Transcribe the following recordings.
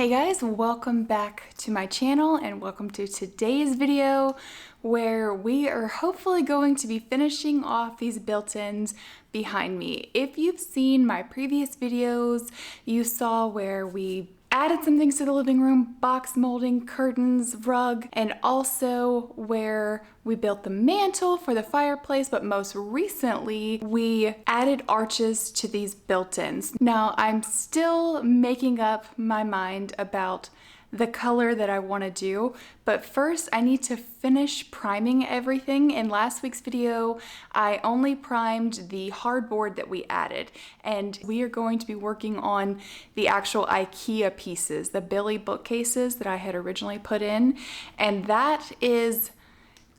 Hey guys, welcome back to my channel and welcome to today's video where we are hopefully going to be finishing off these built-ins behind me. If you've seen my previous videos, you saw where we added some things to the living room, box molding, curtains, rug, and also where we built the mantle for the fireplace, but most recently we added arches to these built-ins. Now I'm still making up my mind about the color that I want to do, but first I need to finish priming everything. In last week's video, I only primed the hardboard that we added, and we are going to be working on the actual Ikea pieces, the Billy bookcases that I had originally put in, and that is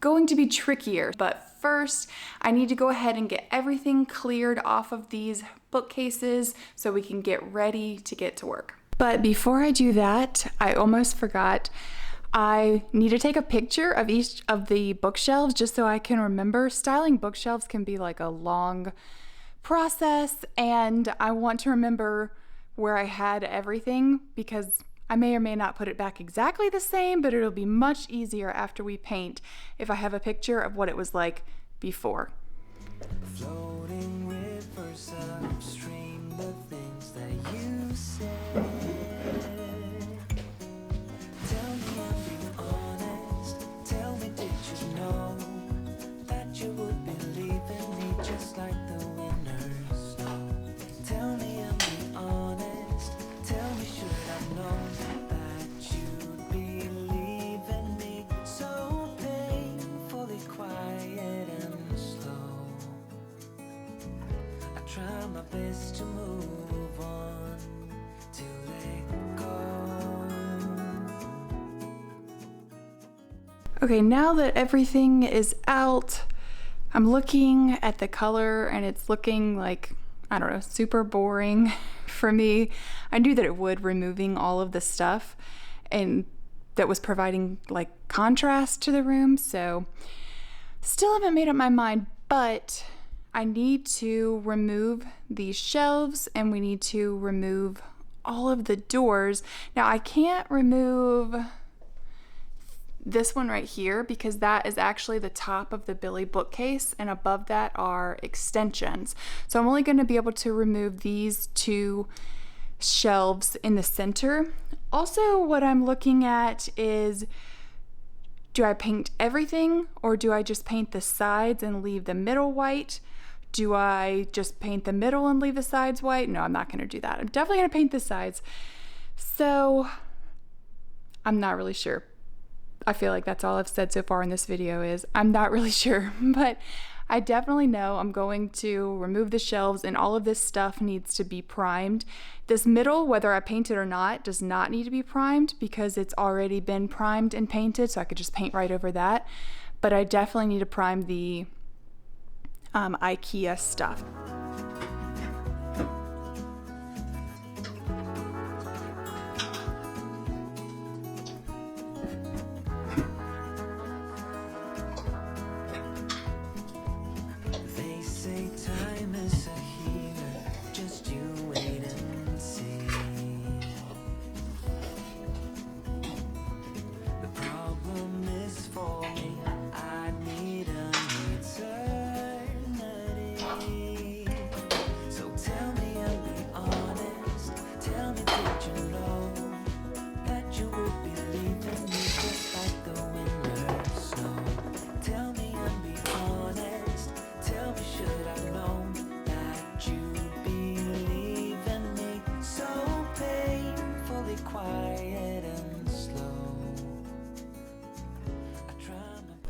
going to be trickier. But first, I need to go ahead and get everything cleared off of these bookcases so we can get ready to get to work. But before I do that, I almost forgot. I need to take a picture of each of the bookshelves just so I can remember. Styling bookshelves can be like a long process, and I want to remember where I had everything because I may or may not put it back exactly the same, but it'll be much easier after we paint if I have a picture of what it was like before. Floating rivers upstream, the things that you said. Tell me and be honest. Tell me, did you know that you would believe in me just like the winner's snow? Tell me and be honest. Tell me, should I know that you'd believe in me? So painfully quiet and slow. I try my best to move on, to let go. Okay, now that everything is out, I'm looking at the color and it's looking like, I don't know, super boring for me. I knew that it would, removing all of the stuff and that was providing like contrast to the room. So still haven't made up my mind, but I need to remove these shelves and we need to remove all of the doors. Now I can't remove this one right here because that is actually the top of the Billy bookcase and above that are extensions. So I'm only going to be able to remove these two shelves in the center. Also, what I'm looking at is, do I paint everything or do I just paint the sides and leave the middle white? Do I just paint the middle and leave the sides white? No, I'm not going to do that. I'm definitely going to paint the sides. So I'm not really sure. I feel like that's all I've said so far in this video is I'm not really sure, but I definitely know I'm going to remove the shelves and all of this stuff needs to be primed. This middle, whether I paint it or not, does not need to be primed because it's already been primed and painted, so I could just paint right over that. But I definitely need to prime the Ikea stuff.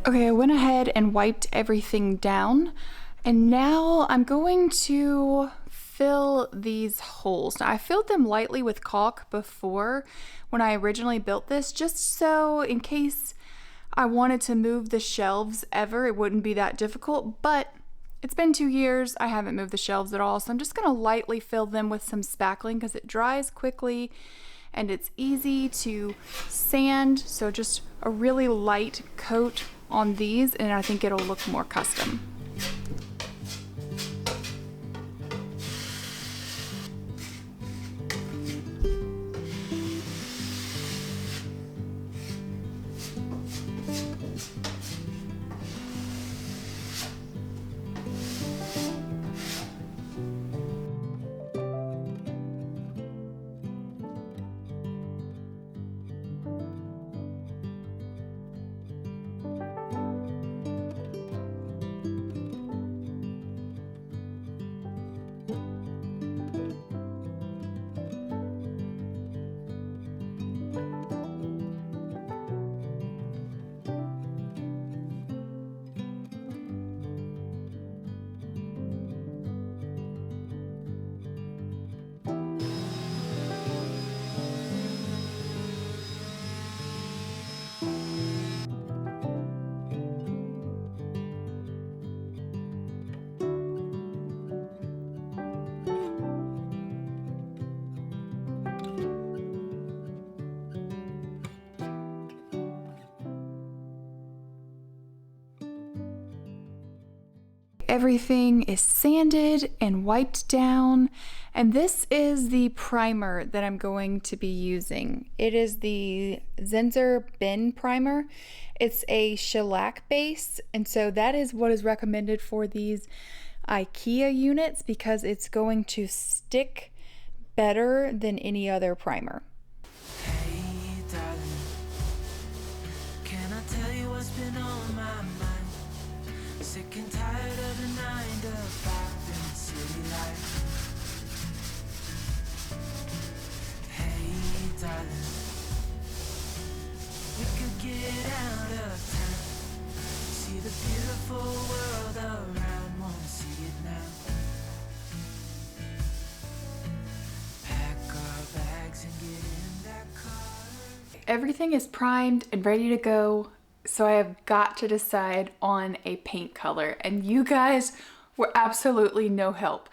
Okay, I went ahead and wiped everything down, and now I'm going to fill these holes. Now, I filled them lightly with caulk before when I originally built this, just so in case I wanted to move the shelves ever, it wouldn't be that difficult, but it's been 2 years, I haven't moved the shelves at all, so I'm just gonna lightly fill them with some spackling because it dries quickly and it's easy to sand, so just a really light coat on these and I think it'll look more custom. Everything is sanded and wiped down, and this is the primer that I'm going to be using. It is the Zinsser Bin Primer. It's a shellac base, and so that is what is recommended for these Ikea units because it's going to stick better than any other primer. Hey darling, can I tell you what's been on my mind? Sick and tired of the 9 to 5 in city life. Hey darling, we could get out of town, see the beautiful world around, won't see it now. Pack our bags and get in that car. Everything is primed and ready to go. So I have got to decide on a paint color, and you guys were absolutely no help.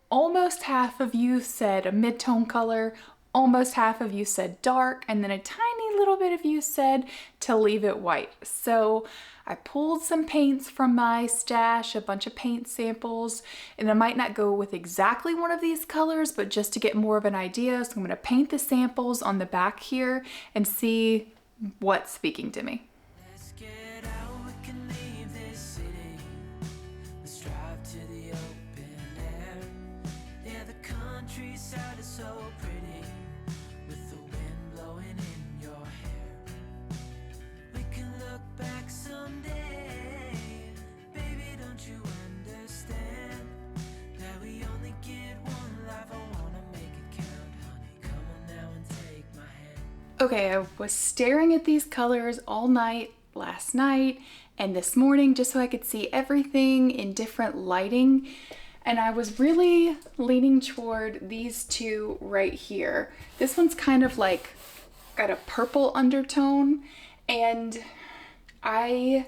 Almost half of you said a mid-tone color, almost half of you said dark, and then a tiny little bit of you said to leave it white. So I pulled some paints from my stash, a bunch of paint samples, and I might not go with exactly one of these colors, but just to get more of an idea. So I'm gonna paint the samples on the back here and see what's speaking to me. Okay, I was staring at these colors all night last night and this morning just so I could see everything in different lighting, and I was really leaning toward these two right here. This one's kind of like got a purple undertone, and I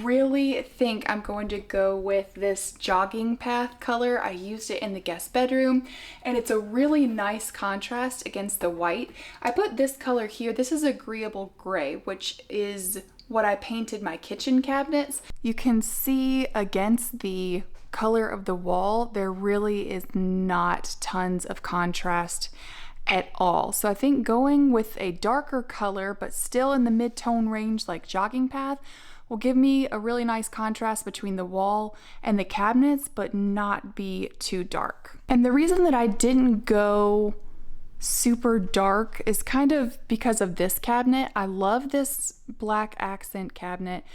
really think I'm going to go with this jogging path color. I used it in the guest bedroom, and it's a really nice contrast against the white. I put this color here. This is Agreeable Gray, which is what I painted my kitchen cabinets. You can see against the color of the wall, there really is not tons of contrast at all. So I think going with a darker color, but still in the mid-tone range like jogging path, will give me a really nice contrast between the wall and the cabinets, but not be too dark. And the reason that I didn't go super dark is kind of because of this cabinet. I love this black accent cabinet,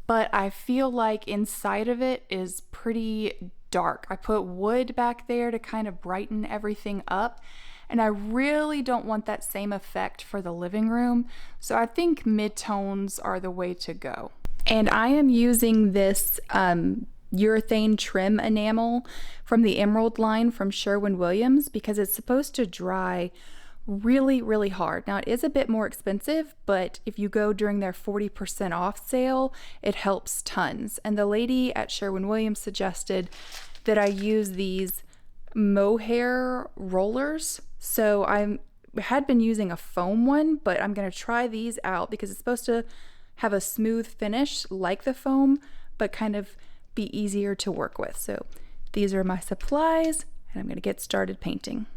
but I feel like inside of it is pretty dark. I put wood back there to kind of brighten everything up, and I really don't want that same effect for the living room. So I think mid-tones are the way to go. And I am using this urethane trim enamel from the Emerald line from Sherwin Williams because it's supposed to dry really, really hard. Now it is a bit more expensive, but if you go during their 40% off sale, it helps tons. And the lady at Sherwin Williams suggested that I use these mohair rollers. So I had been using a foam one, but I'm gonna try these out because it's supposed to have a smooth finish like the foam, but kind of be easier to work with. So these are my supplies, and I'm gonna get started painting.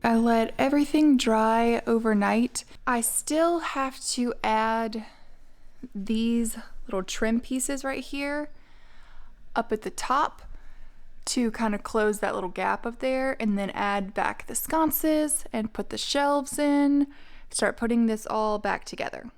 I let everything dry overnight. I still have to add these little trim pieces right here up at the top to kind of close that little gap up there, and then add back the sconces and put the shelves in, start putting this all back together.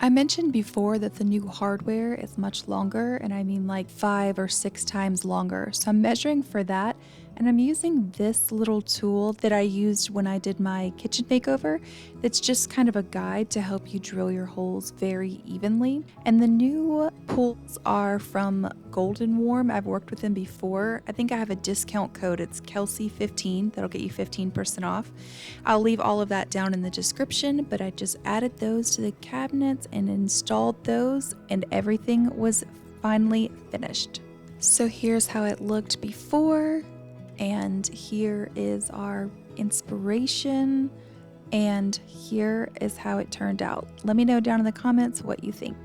I mentioned before that the new hardware is much longer, and I mean like 5 or 6 times longer. So I'm measuring for that, and I'm using this little tool that I used when I did my kitchen makeover. That's just kind of a guide to help you drill your holes very evenly. And the new pulls are from Golden Warm. I've worked with them before. I think I have a discount code. It's Kelsey15. That'll get you 15% off. I'll leave all of that down in the description, but I just added those to the cabinets and installed those, and everything was finally finished. So here's how it looked before, and here is our inspiration, and here is how it turned out. Let me know down in the comments what you think.